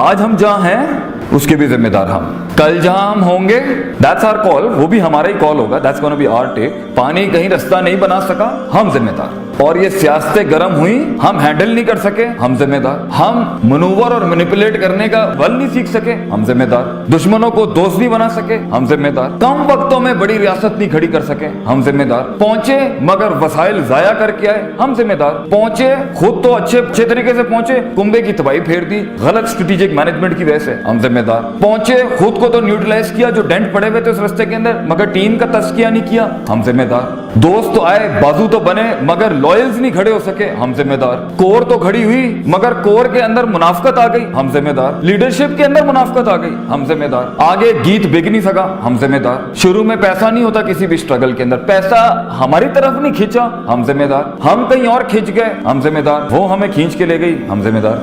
آج ہم جہاں ہیں اس کے بھی ذمہ دار ہم, کل جہاں ہم ہوں گے that's our call, وہ بھی ہمارا ہی کال ہوگا, that's gonna be our take. پانی کہیں رستہ نہیں بنا سکا, ہم ذمہ دار. اور یہ سیاستیں گرم ہوئی, ہم ہینڈل نہیں کر سکے, ہم ذمہ دار. ہم منور اور مینیپولیٹ کرنے کا ول نہیں سیکھ سکے, ہم ذمہ دار. دشمنوں کو دوست نہیں بنا سکے, ہم ذمہ دار. کم وقتوں میں بڑی ریاست نہیں کھڑی کر سکے, ہم ذمہ دار. پہنچے مگر وسائل ضائع کر کے آئے, ہم ذمہ دار. پہنچے خود تو اچھے طریقے سے پہنچے, کنبے کی تباہی پھیر دی غلط اسٹریٹجک مینجمنٹ کی وجہ سے, ہم ذمہ دار. پہنچے خود کو تو نیوٹرلائز کیا جو ڈینٹ پڑے ہوئے تھے اس رستے کے اندر, مگر ٹیم کا تزکیہ نہیں کیا, ہم ذمہ دار. دوست تو آئے, بازو تو بنے, مگر لوئلز نہیں کھڑے ہو سکے, ہم ذمہ دار. کور تو کھڑی ہوئی مگر کور کے اندر منافقت آ گئی, ہم ذمہ دار. لیڈرشپ کے اندر منافقت آ گئی, ہم ذمہ دار. آگے گیت بک نہیں سکا, ہم ذمہ دار. شروع میں پیسہ نہیں ہوتا کسی بھی اسٹرگل کے اندر, پیسہ ہماری طرف نہیں کھینچا, ہم ذمہ دار. ہم کہیں اور کھینچ گئے, ہم ذمہ دار. وہ ہمیں کھینچ کے لے گئی, ہم ذمہ دار.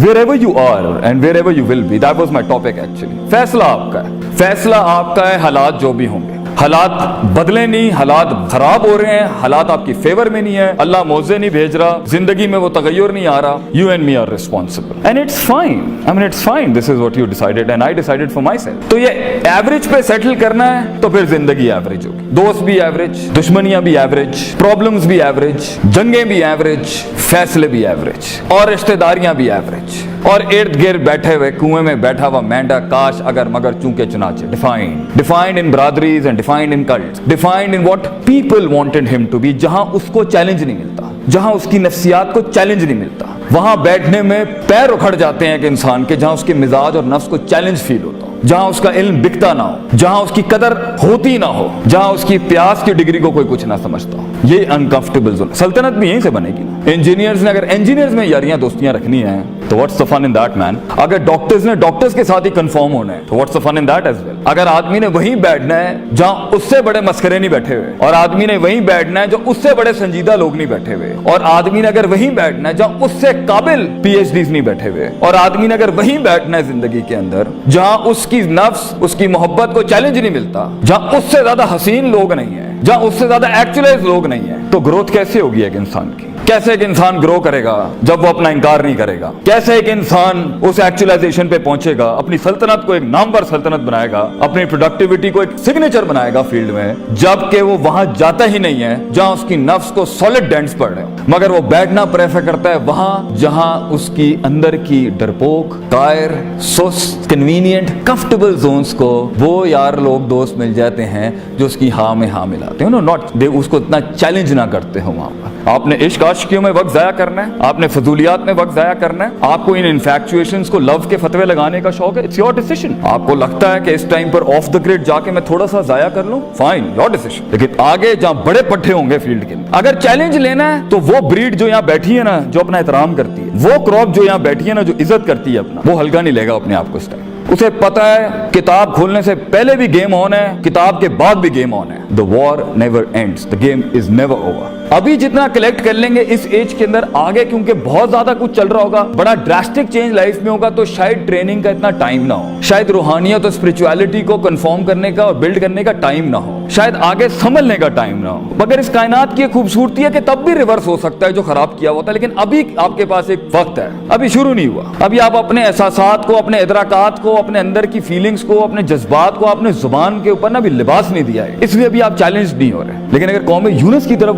Wherever you are and wherever you will be, that was my topic actually. فیصلہ آپ کا ہے, فیصلہ آپ کا ہے. حالات جو بھی ہوں گے, حالات بدلے نہیں, حالات خراب ہو رہے ہیں, حالات آپ کی فیور میں نہیں ہے, اللہ موزے نہیں بھیج رہا, زندگی میں وہ تغیر نہیں آ رہا. You and me are responsible and it's fine. I mean it's fine. This is what you decided and I decided for myself. تو یہ ایوریج پہ سیٹل کرنا ہے تو پھر زندگی ایوریج ہوگی. دوست بھی ایوریج, دشمنیاں بھی ایوریج, پرابلمز بھی ایوریج, جنگیں بھی ایوریج, فیصلے بھی ایوریج, اور رشتہ داریاں بھی ایوریج, اور ارد گرد بیٹھے ہوئے کنویں میں بیٹھا ہوا مینڈا کاش اگر مگر چونکے چنانچہ. Defined in biradaris and defined in cults, defined in what people wanted them to be. جہاں اس کو چیلنج نہیں ملتا, جہاں اس کی نفسیات کو چیلنج نہیں ملتا, وہاں بیٹھنے میں پیر اکھڑ جاتے ہیں ایک انسان کے. جہاں اس کے مزاج اور نفس کو چیلنج فیل ہوتا ہو, جہاں اس کا علم بکتا نہ ہو, جہاں اس کی قدر ہوتی نہ ہو, جہاں اس کی پیاس کی ڈگری کو کوئی کچھ نہ سمجھتا ہو. یہ انکمفرٹیبل زون. سلطنت بھی یہیں سے بنے گی نا. انجینئرز نے اگر انجینئرز میں یاریاں دوستیاں رکھنی ہیں تو what's the fun in that مین. اگر ڈاکٹرز نے ڈاکٹرز کے ساتھ ہی کنفرم ہونا ہے تو what's the fun in that as well. اگر آدمی نے وہیں بیٹھنا ہے جہاں اس سے بڑے مسخرے نہیں بیٹھے ہوئے, اور آدمی نے وہیں بیٹھنا ہے جو اس سے بڑے سنجیدہ لوگ نہیں بیٹھے ہوئے, اور آدمی نے اگر وہیں بیٹھنا ہے جہاں اس سے قابل پی ایچ ڈیز نہیں بیٹھے ہوئے, اور آدمی نے اگر وہیں بیٹھنا ہے زندگی کے اندر جہاں اس کی نفس اس کی محبت کو چیلنج نہیں ملتا, جہاں اس سے زیادہ حسین لوگ نہیں ہیں, جہاں اس سے زیادہ ایکچولائز لوگ نہیں ہیں, تو گروتھ کیسے ہوگی ایک انسان کی؟ کیسے ایک انسان گرو کرے گا جب وہ اپنا انکار نہیں کرے گا؟ کیسے ایک انسان اس ایکچولائزیشن پہ پہنچے گا, اپنی سلطنت کو ایک نامور سلطنت بنائے گا, اپنی پروڈکٹیوٹی کو ایک سگنیچر بنائے گا فیلڈ میں, جبکہ وہ وہاں جاتا ہی نہیں ہے جہاں اس کی نفس کو سالڈ ڈینٹس پڑ رہے ہیں, مگر وہ بیٹھنا پریفر کرتا ہے وہاں جہاں اس کی اندر کی ڈرپوک, قائر, سست, کنوینئنٹ, کمفرٹیبل زونز کو وہ یار لوگ دوست مل جاتے ہیں جو اس کی ہاں میں ہاں ملاتے ہیں. ناٹ دے اس کو اتنا چیلنج نہ کرتے ہو وہاں پر. آپ نے عشق عاشقیوں میں وقت ضائع کرنا ہے, آپ نے فضولیات میں وقت ضائع کرنا ہے, آپ کو ان انفیکچویشنز کو لو کے فتوے لگانے کا شوق ہے, اٹس یور ڈیسیژن. آپ کو لگتا ہے کہ اس ٹائم پر آف دا گریڈ جا کے میں تھوڑا سا ضائع کر لوں, فائن, یور ڈیسیژن. لیکن آگے جہاں بڑے پٹھے ہوں گے فیلڈ کے اندر, اگر چیلنج لینا ہے تو وہ بریڈ جو یہاں بیٹھی ہے نا, جو اپنا احترام کرتی ہے, وہ کراپ جو یہاں بیٹھی ہے نا, جو عزت کرتی ہے اپنا, وہ ہلکا نہیں لے گا اپنے آپ کو اس ٹائم. اسے پتا ہے کتاب کھولنے سے پہلے بھی گیم آن ہے, کتاب کے بعد بھی گیم آن ہے. The war never ends. The game is never over. ابھی جتنا کلیکٹ کر لیں گے اس ایج کے اندر, آگے کیونکہ بہت زیادہ کچھ چل رہا ہوگا, بڑا ڈراسٹک چینج لائف میں ہوگا, تو شاید ٹریننگ کا اتنا ٹائم نہ ہو, شاید روحانیت اور اسپرچویلٹی کو کنفارم کرنے کا اور بلڈ کرنے کا ٹائم نہ ہو, شاید آگے سنبھلنے کا ٹائم نہ ہو. مگر اس کائنات کی خوبصورتی ہے کہ تب بھی ریورس ہو سکتا ہے جو خراب کیا ہوتا ہے, لیکن ابھی آپ کے پاس ایک وقت ہے, ابھی شروع نہیں ہوا. ابھی آپ اپنے احساسات کو, اپنے ادراکات کو, اپنے اندر کی فیلنگز کو, اپنے جذبات کو, اپنے زبان کے اوپر نا ابھی لباس نہیں دیا ہے, اس لیے ابھی آپ چیلنج نہیں ہو رہے. لیکن اگر قوم یونس کی طرح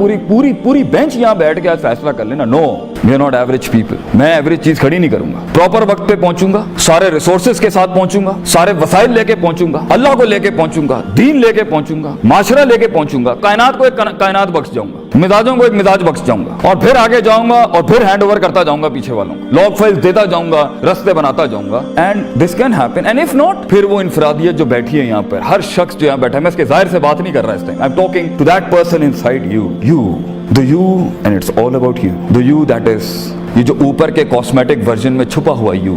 پوری بینچ یہاں بیٹھ کے آج فیصلہ کر لینا, no we are not average people, میں ایوریج چیز کھڑی نہیں کروں گا, پراپر وقت پہ پہنچوں گا, سارے ریسورسز کے ساتھ پہنچوں گا, سارے وسائل لے کے پہنچوں گا, اللہ کو لے کے پہنچوں گا, دین لے کے پہنچوں گا, معاشرہ لے کے پہنچوں گا, کائنات کو ایک کائنات بخش جاؤں گا, مزاجوں کو ایک مزاج بخش جاؤں گا, اور پھر آگے جاؤں گا اور پھر ہینڈ اوور کرتا جاؤں گا پیچھے والوں کو, لاگ فائلز دیتا جاؤں گا, رستے بناتا جاؤں گا. And this can happen. And if not, پھر وہ انفرادیت جو بیٹھی ہے یہاں پر, ہر شخص جو یہاں بیٹھا ہے, میں اس کے ظاہر سے بات نہیں کر رہا اس time, I am talking to that person inside you, the you and it's all about you, the you that is یہ جو اوپر کے کاسمیٹک ورژن میں چھپا ہوا یو,